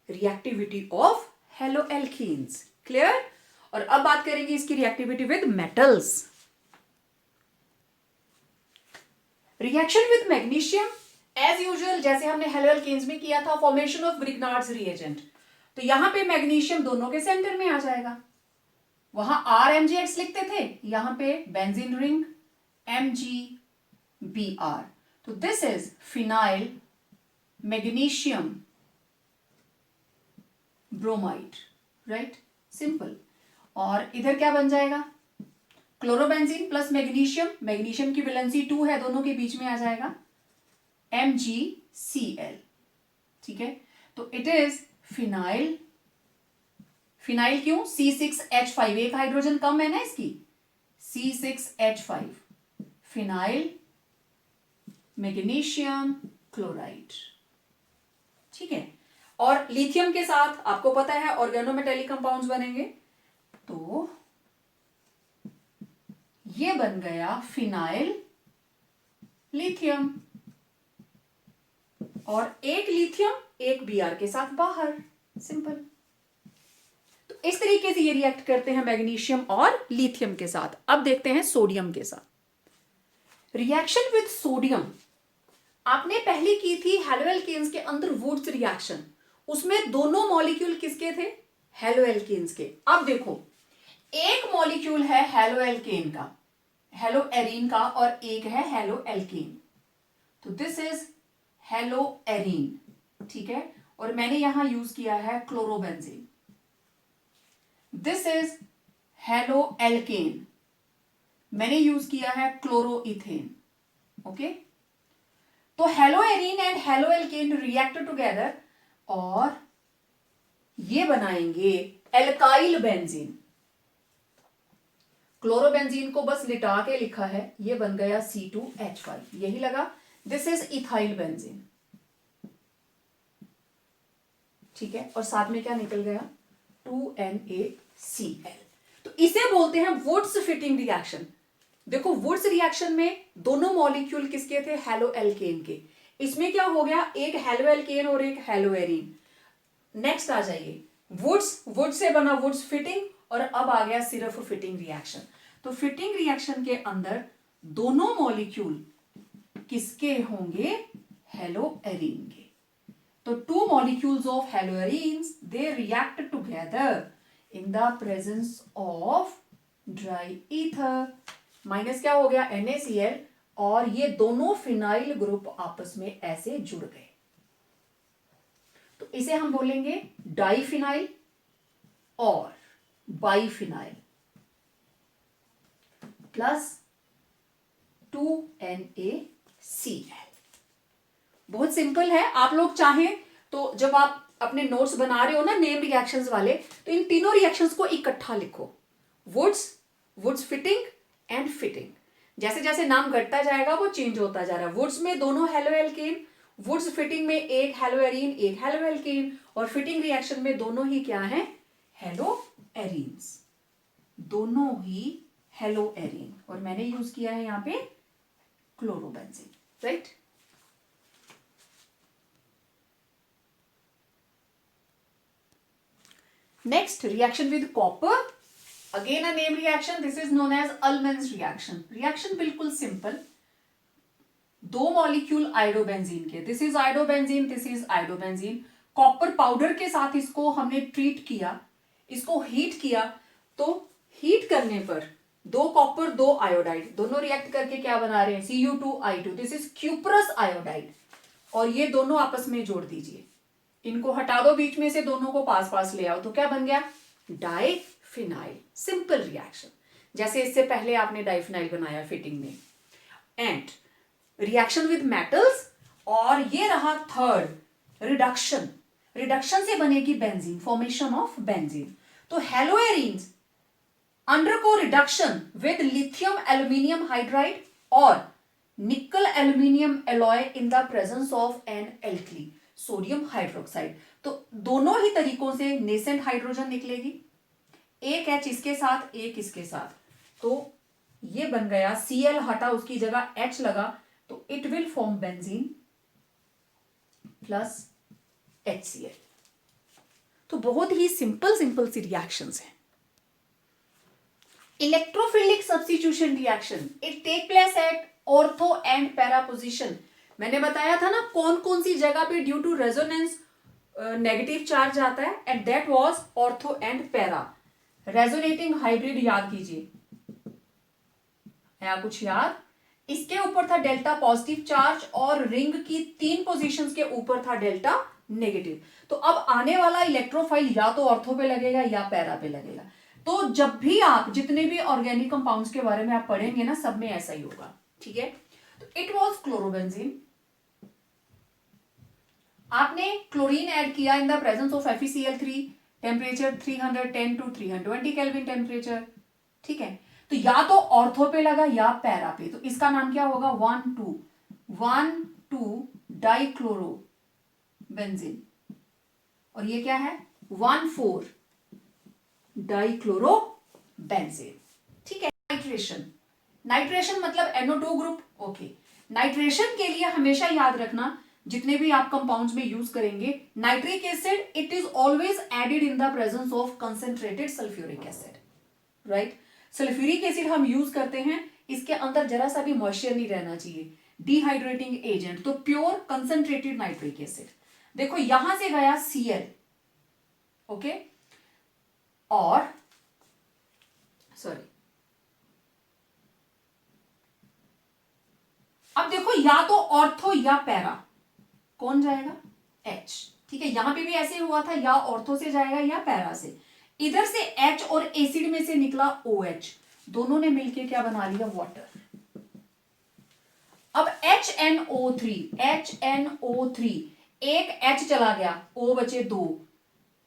reactivity of haloalkenes. Clear? और अब बात करेंगे इसकी reactivity with metals. Reaction with magnesium as usual, जैसे हमने हेलोएल्कीन्स में किया था, फॉर्मेशन ऑफ ग्रिग्नार्ड्स रिएजेंट. तो यहां पे मैग्नीशियम दोनों के सेंटर में आ जाएगा. वहां RMgX लिखते थे, यहां पे बेंजीन रिंग MgBr. तो this is phenyl magnesium bromide. Right? Simple. और इधर क्या बन जाएगा? क्लोरोबेंजीन प्लस मैग्नीशियम, मैग्नीशियम की वैलेंसी 2 है, दोनों के बीच में आ जाएगा MgCl. ठीक है, तो इट इज फिनाइल. फिनाइल क्यों? C6H5, एक हाइड्रोजन कम है ना इसकी, C6H5, फिनाइल मैग्नीशियम क्लोराइड. ठीक है, और लिथियम के साथ आपको पता है ऑर्गेनोमेटेलिक कंपाउंड्स बनेंगे, तो ये बन गया फिनाइल लिथियम, और एक लिथियम एक Br के साथ बाहर. सिंपल. तो इस तरीके से ये रिएक्ट करते हैं मैग्नीशियम और लिथियम के साथ. अब देखते हैं सोडियम के साथ. रिएक्शन विद सोडियम आपने पहले की थी हेलोएल्केन्स के अंदर वुड्स रिएक्शन, उसमें दोनों मॉलिक्यूल किसके थे? हेलोएल्केन्स के. अब देखो, एक मॉलिक्यूल है हेलोएल्केन का, हेलोएरीन का, और एक है हेलोएल्केन. तो दिस इज हेलोएरीन, ठीक है, और मैंने यहां यूज किया है क्लोरोबेंजीन। दिस इज हेलोएल्केन, मैंने यूज किया है क्लोरोइथेन। ओके, तो haloarene and haloalkane react together और ये बनाएंगे एल्काइल बेंजीन। क्लोरोबेंजीन को बस लिटा के लिखा है, ये बन गया C2H5, यही लगा। दिस इज इथाइल बेंजीन, ठीक है, और साथ में क्या निकल गया 2NaCl। तो इसे बोलते हैं वुड्स फिटिंग रिएक्शन। देखो वुड्स रिएक्शन में दोनों मॉलिक्यूल किसके थे, हेलोएल्केन के। इसमें क्या हो गया, एक हेलोएल्केन और एक हेलोएरीन। नेक्स्ट आ जाइए, वुड्स से बना वुड्स फिटिंग, और अब आ गया सिर्फ फिटिंग रिएक्शन। तो फिटिंग रिएक्शन के अंदर दोनों मॉलिक्यूल किसके होंगे, हेलोएरीन के। तो two molecules of haloarenes they react together in the presence of dry ether. Minus क्या हो गया, NaCl, और ये दोनों फिनाइल ग्रुप आपस में ऐसे जुड़ गए। तो इसे हम बोलेंगे डाइफिनाइल और बाइफिनाइल प्लस 2NaCl। बहुत सिंपल है। आप लोग चाहें तो जब आप अपने नोट्स बना रहे हो ना नेम रिएक्शंस वाले, तो इन तीनों रिएक्शंस को इकट्ठा लिखो, वुड्स फिटिंग एंड फिटिंग। जैसे जैसे नाम घटता जाएगा वो चेंज होता जा रहा है। वुड्स में दोनों हेलोएल्केन, वुड्स फिटिंग में एक हेलोएरीन एक हेलोएल्केन, और फिटिंग रिएक्शन में दोनों ही क्या है, हेलोएरीन्स, दोनों ही हेलोएरीन, और मैंने यूज किया है यहां पे chlorobenzene, right. Next, reaction with copper, again a name reaction, this is known as Ullmann's reaction. Reaction बिल्कुल सिंपल, दो मॉलिक्यूल आयोडोबेंजीन के, this is iodobenzene, this is iodobenzene, copper powder के साथ इसको हमने ट्रीट किया, इसको हीट किया, तो हीट करने पर दो कॉपर दो आयोडाइड दोनों रिएक्ट करके क्या बना रहे हैं, Cu2I2, this is cuprous iodide, और ये दोनों आपस में जोड़ दीजिए, इनको हटा दो बीच में से, दोनों को पास पास ले आओ, तो क्या बन गया, डाइफिनाइल। सिंपल रिएक्शन, जैसे इससे पहले आपने डाइफिनाइल बनाया फिटिंग में। एंड रिएक्शन विद मेटल्स, और ये रहा थर्ड, रिडक्शन। रिडक्शन से बनेगी बेंजीन, फॉर्मेशन ऑफ बेंजीन। तो haloarenes undergo reduction with lithium aluminium hydride और nickel aluminium alloy in the presence of an alkali, sodium hydroxide. तो दोनों ही तरीकों से नेसेंट हाइड्रोजन निकलेगी, एक H इसके साथ एक इसके साथ, तो ये बन गया Cl हटा उसकी जगह H लगा, तो it will form benzene plus HCl। तो बहुत ही सिंपल सी रिएक्शंस हैं। Electrophilic substitution reaction, it take place at ortho and para position. मैंने बताया था ना कौन कौन सी जगह पे due to resonance negative charge आता है, and that was ortho and para. Resonating hybrid याद कीजिए, है कुछ याद, इसके ऊपर था डेल्टा पॉजिटिव चार्ज, और रिंग की 3 पोजीशंस के ऊपर था डेल्टा नेगेटिव। तो अब आने वाला इलेक्ट्रोफाइल या तो ऑर्थो पे लगेगा या पैरा पे लगेगा। तो जब भी आप जितने भी ऑर्गेनिक कंपाउंड्स के बारे में आप पढ़ेंगे ना, सब में ऐसा ही होगा, ठीक है। तो इट वाज क्लोरोबेंजीन, आपने क्लोरीन ऐड किया in the presence of FeCl3, temperature 310 to 320 kelvin temperature, ठीक है। तो या तो ऑर्थो पे लगा या पैरा पे, तो इसका नाम क्या होगा, 1,2 डाइक्लोरो बेंजीन, और ये क्या है 1,4 डाइक्लोरो बेंजीन, ठीक है। नाइट्रेशन मतलब NO2 ग्रुप, ओके। नाइट्रेशन के लिए हमेशा याद रखना, जितने भी आप कंपाउंड्स में यूज करेंगे, nitric acid it is always added in the presence of concentrated sulphuric acid, right. Sulphuric acid हम यूज करते हैं, इसके अंदर जरा सा भी मॉइस्चर नहीं रहना चाहिए, डिहाइड्रेटिंग एजेंट, तो प्योर कंसेंट्रेटेड नाइट्रिक एसिड। देखो यहां से गया Cl, ओके, और सॉरी, अब देखो देखो या तो ऑर्थो या पैरा, कौन जाएगा? H। ठीक है, यहां पे भी ऐसे हुआ था, या ऑर्थो से जाएगा या पैरा से। इधर से H और एसिड में से निकला OH, दोनों ने मिलके क्या बना लिया? वाटर। अब HNO3 एक H चला गया, O बचे 2,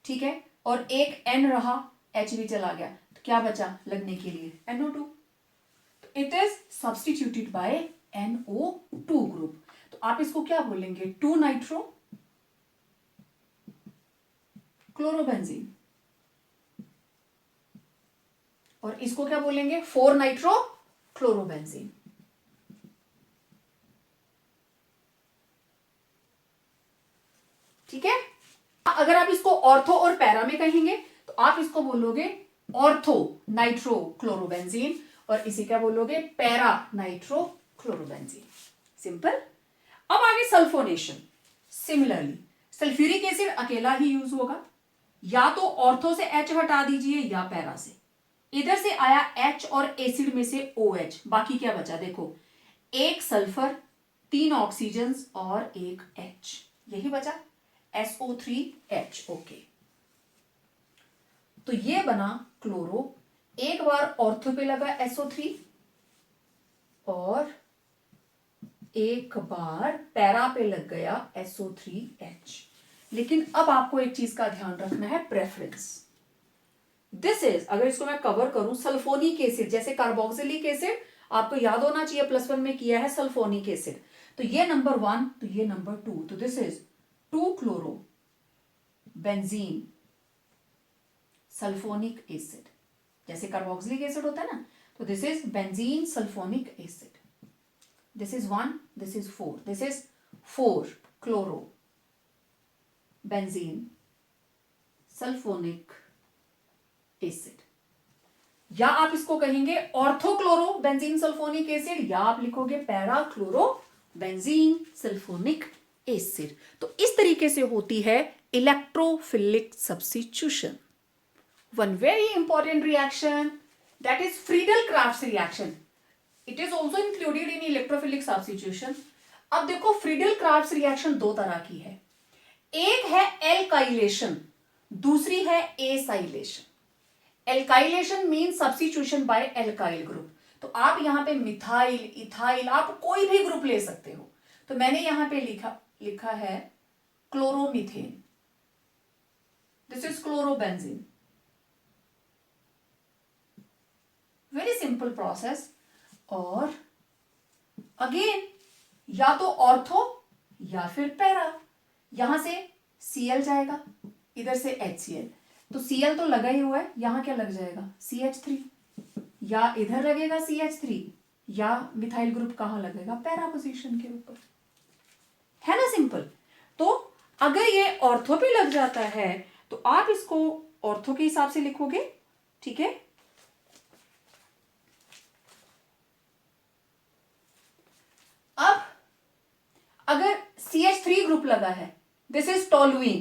ठीक है, और एक N रहा, H भी चला गया, तो क्या बचा लगने के लिए? NO2। तो it is substituted by NO2 group. तो आप इसको क्या बोलेंगे? 2 नाइट्रो क्लोरोबेंजीन, और इसको क्या बोलेंगे? 4 नाइट्रो क्लोरोबेंजीन। ठीक है, अगर आप इसको ऑर्थो और पैरा में कहेंगे तो आप इसको बोलोगे ऑर्थो नाइट्रो क्लोरोबेंजीन, और इसे क्या बोलोगे? Para nitro chlorobenzene. सिंपल। अब आगे सल्फोनेशन। सिमिलरली सल्फ्यूरिक एसिड अकेला ही यूज होगा, या तो ऑर्थो से H हटा दीजिए या पैरा से। इधर से आया H और एसिड में से OH, बाकी क्या बचा? देखो, एक सल्फर, 3 ऑक्सीजन और एक H, यही बचा, SO3H। ओके, तो ये बना क्लोरो। एक बार ऑर्थो पे लगा SO3 और एक बार पैरा पे लग गया SO3H। लेकिन अब आपको एक चीज का ध्यान रखना है, प्रेफरेंस। दिस इज, अगर इसको मैं कवर करूं, सल्फोनिक एसिड, जैसे कार्बोक्सिलिक एसिड आपको याद होना चाहिए, +1 में किया है सल्फोनिक एसिड, तो ये नंबर 1, तो ये नंबर 2, तो this is 2 chloro benzene sulphonic acid. जैसे कार्बोक्सिलिक एसिड होता है ना, तो this is benzene sulphonic acid. This is 1, this is 4, this is 4 chloro benzene sulphonic acid. या आप इसको कहेंगे ऑर्थोक्लोरो बेंजीन सल्फोनिक एसिड, या आप लिखोगे para chloro benzene sulphonic acid. तो इस तरीके से होती है electrophilic substitution. One very important reaction, that is Friedel-Crafts reaction. It is also included in electrophilic substitution. अब देखो, Friedel-Crafts reaction दो तरह की है, एक है एल्काइलेशन, दूसरी है acylation. Alkylation mean substitution by alkyl group. तो आप यहां पे मिथाइल, इथाइल, आप कोई भी ग्रुप ले सकते हो। तो मैंने यहां पे लिखा है chloromethane, this is chlorobenzene. Very simple process. और अगेन या तो ऑर्थो या फिर पैरा, यहां से Cl जाएगा, इधर से HCl, तो Cl तो लगा ही हुआ है, यहां क्या लग जाएगा? CH3, या इधर लगेगा CH3, या मिथाइल ग्रुप कहां लगेगा? पैरा पोजीशन के ऊपर, है ना? सिंपल। तो अगर ये ऑर्थो पे लग जाता है तो आप इसको ऑर्थो के हिसाब से लिखोगे, ठीक है। अब अगर CH3 ग्रुप लगा है, दिस इज टोलुइन,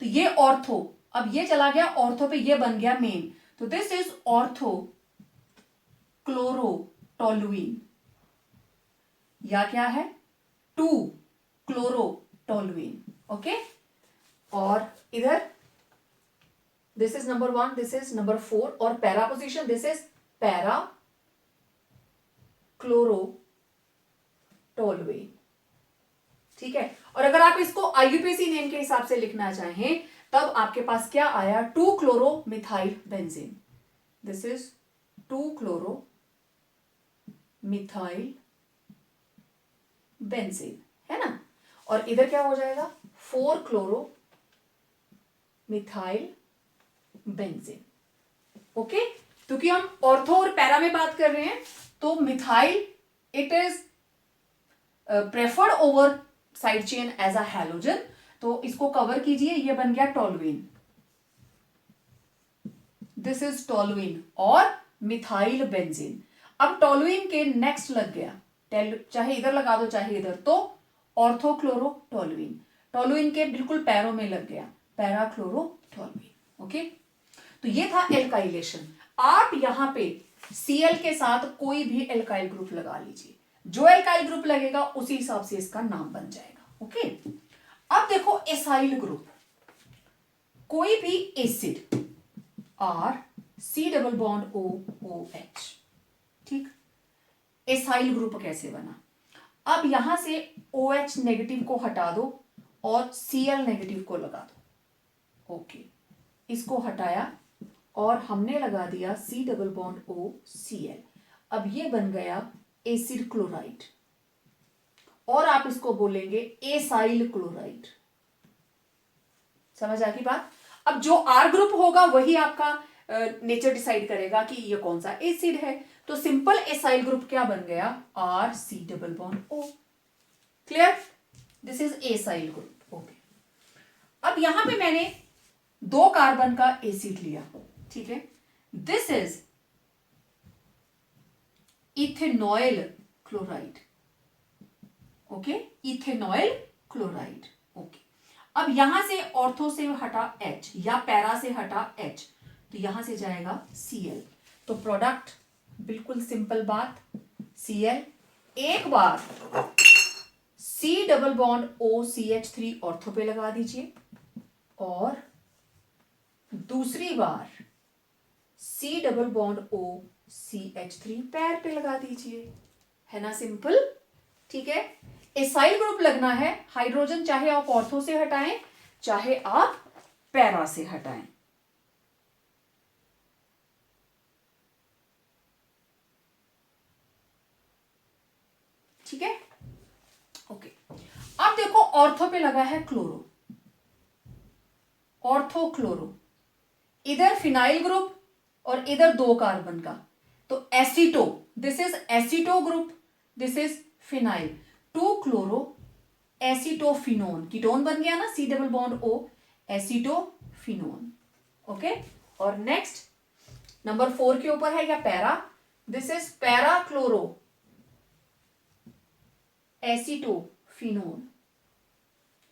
तो ये ऑर्थो, अब ये चला गया ऑर्थो पे, ये बन गया मेन, तो this is ortho chloro toluene, या क्या है? 2 क्लोरो टोलुइन। ओके, और इधर this is number 1, this is number 4, और para position, this is para chloro toluene. ठीक है, और अगर आप इसको IUPAC नेम के हिसाब से लिखना चाहें, तब आपके पास क्या आया? 2 chloro methyl benzene, this is 2 chloro methyl benzene, है ना। और इधर क्या हो जाएगा? 4 क्लोरो मिथाइल बेंजीन। ओके, क्योंकि हम ऑर्थो और पैरा में बात कर रहे हैं, तो methyl it is preferred over side chain as a halogen, तो इसको कवर कीजिए, ये बन गया टोलुइन, दिस इज टोलुइन और मिथाइल बेंजीन। अब टोलुइन के नेक्स्ट लग गया, चाहे इधर लगा दो चाहे इधर, तो ऑर्थोक्लोरो टोलुइन, टोलुइन के बिल्कुल पैरों में लग गया, पैराक्लोरो टोलुइन। ओके, तो ये था एल्काइलेशन। आप यहां पे Cl के साथ कोई भी एल्काइल ग्रुप लगा लीजिए, जो एल्काइल ग्रुप लगेगा उसी हिसाब से इसका नाम बन जाएगा। ओके, अब देखो एसाइल ग्रुप, कोई भी acid R C double bond O O H, ठीक, एसाइल ग्रुप कैसे बना। अब यहां से OH नेगेटिव को हटा दो और Cl नेगेटिव को लगा दो। ओके, इसको हटाया और हमने लगा दिया C double bond O Cl। अब ये बन गया एसिड क्लोराइड और आप इसको बोलेंगे एसाइल क्लोराइड। समझ आ गई बात। अब जो R ग्रुप होगा वही आपका नेचर डिसाइड करेगा कि ये कौन सा एसिड है। तो सिंपल एसाइल ग्रुप क्या बन गया, R C double bond O। Clear, this is acyl group. Okay, अब यहां पे मैंने 2 कार्बन का एसिड लिया, ठीक है, this is ethanoyl chloride. Okay, ethanoyl chloride. Okay, अब यहां से ऑर्थो से हटा H या पैरा से हटा H, तो यहां से जाएगा Cl। तो प्रोडक्ट बिल्कुल सिंपल बात, Cl। एक बार C double bond OCH3 ortho पे लगा दीजिए और दूसरी बार C डबल बॉन्ड OCH3 पैर पे लगा दीजिए, है ना सिंपल। ठीक है, एसाइल ग्रुप लगना है, हाइड्रोजन चाहे आप ऑर्थो से हटाएं चाहे आप पैरा से हटाएं। ठीक है, ओके। अब देखो ऑर्थो पे लगा है क्लोरो, ऑर्थो क्लोरो, इधर फिनाइल ग्रुप और इधर 2 कार्बन का, तो aceto, this is aceto group, this is phenyl, 2 chloro acetophenone, ketone बन गया ना, C double bond O, acetophenone. Okay, और नेक्स्ट नंबर 4 के ऊपर है या para, this is para chloro acetophenone.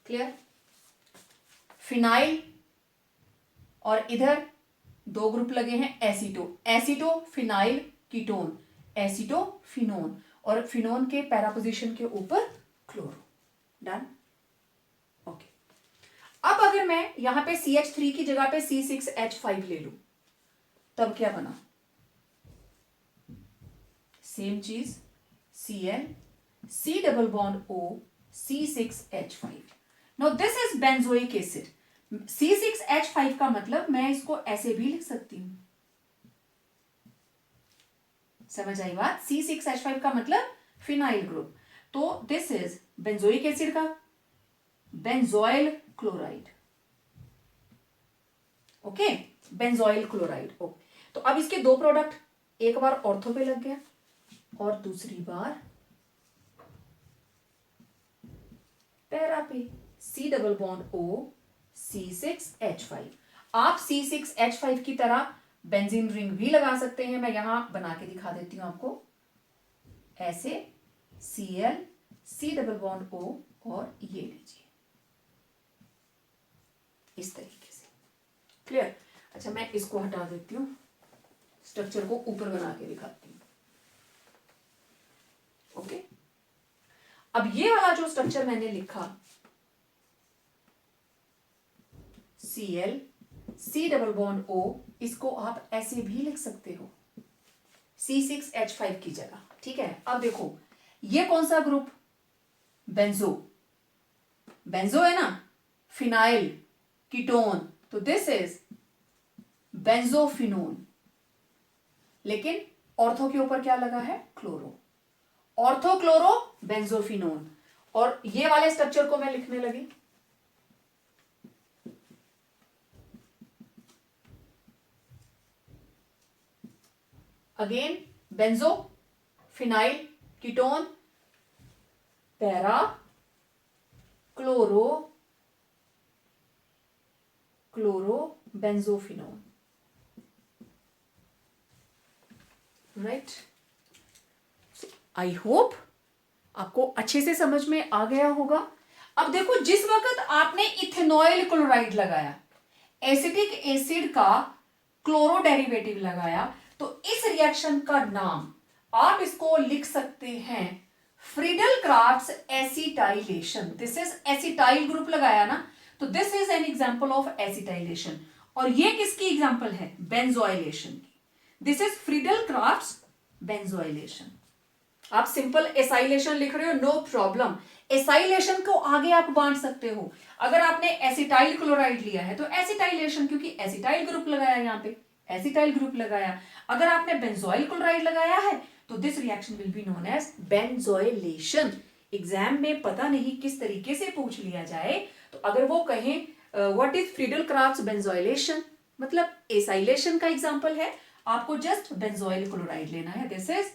Clear, phenyl और इधर 2 ग्रुप लगे हैं एसीटो, एसीटोफिनाइल कीटोन, एसीटोफिनोन, और फिनोन के पैरा पोजीशन के ऊपर क्लोरो। डन। ओके, अब अगर मैं यहां पे CH3 की जगह पे C6H5 ले लू, तब क्या बना, सेम चीज, Cl C double bond O C6H5। Now this is benzoic acid, C6H5 का मतलब मैं इसको ऐसे भी लिख सकती हूं। समझ आई बात, C6H5 का मतलब फिनाइल ग्रुप, तो दिस इज बेंजोइक एसिड का benzoyl chloride. Okay, benzoyl chloride. Okay, तो अब इसके 2 प्रोडक्ट, एक बार ऑर्थो पे लग गया और दूसरी बार पैरा पे, C double bond O C6H5। आप C6H5 की तरह बेंजीन रिंग भी लगा सकते हैं, मैं यहां बना के दिखा देती हूं आपको, ऐसे Cl C double bond O और ये लीजिए इस तरीके से। क्लियर, अच्छा मैं इसको हटा देती हूं, स्ट्रक्चर को ऊपर बना के दिखाती हूं। ओके, अब ये वाला जो स्ट्रक्चर मैंने लिखा, Cl C double bond O, इसको आप ऐसे भी लिख सकते हो C6H5 की जगह। ठीक है, अब देखो ये कौन सा ग्रुप, बेंजो, बेंजो है ना, फिनाइल कीटोन, तो दिस इज बेंजोफिनोन, लेकिन ऑर्थो के ऊपर क्या लगा है, क्लोरो, ऑर्थो क्लोरो बेंजोफिनोन। और ये वाले स्ट्रक्चर को मैं लिखने लगी, again benzo phenyl ketone para chloro chloro benzophenone. Right, I hope आपको अच्छे से समझ में आ गया होगा। अब देखो, जिस वक्त आपने इथेनॉइल क्लोराइड लगाया, एसिटिक एसिड का क्लोरो डेरिवेटिव लगाया, तो इस रिएक्शन का नाम आप इसको लिख सकते हैं Friedel crafts acetylation, this is acetyl group लगाया ना, तो this is an example of acetylation. और ये किसकी एग्जांपल है? बेंजोइलेशन की। This is Friedel crafts benzoylation. आप सिंपल एसाइलेशन लिख रहे हो, नो प्रॉब्लम। एसाइलेशन को आगे आप बांट सकते हो। अगर आपने एसिटाइल क्लोराइड लिया है तो एसिटाइलेशन, क्योंकि एसिटाइल ग्रुप लगाया, यहाँ पे एसिटाइल ग्रुप लगाया। अगर आपने बेंजोइल क्लोराइड लगाया है तो this reaction will be known as benzoylation. Exam में पता नहीं किस तरीके से पूछ लिया जाए, तो अगर वो कहें what is Friedel crafts benzoylation, मतलब एसाइलेशन का एग्जांपल है, आपको जस्ट बेंजोइल क्लोराइड लेना है। दिस इज,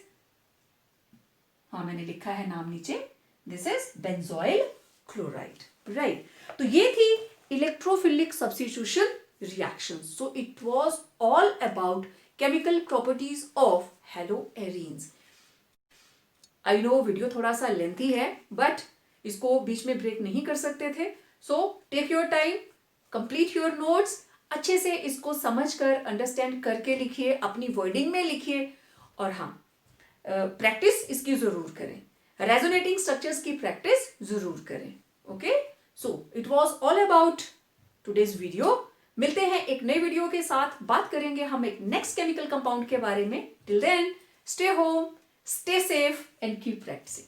हाँ मैंने लिखा है नाम नीचे, this is benzoyl chloride, right. तो ये थी electrophilic substitution reaction. So it was all about chemical properties of haloarenes. I know video थोड़ा सा लेंथी है, बट इसको बीच में ब्रेक नहीं कर सकते थे। So take your time, complete your notes, अच्छे से इसको समझकर अंडरस्टैंड करके लिखिए, अपनी वर्डिंग में लिखिए, और हाँ प्रैक्टिस इसकी जरूर करें, रेजोनेटिंग स्ट्रक्चर्स की प्रैक्टिस जरूर करें। Okay, so it was all about today's video. मिलते हैं एक नए वीडियो के साथ, बात करेंगे हम एक नेक्स्ट केमिकल कंपाउंड के बारे में। Till then, stay home, stay safe and keep practicing.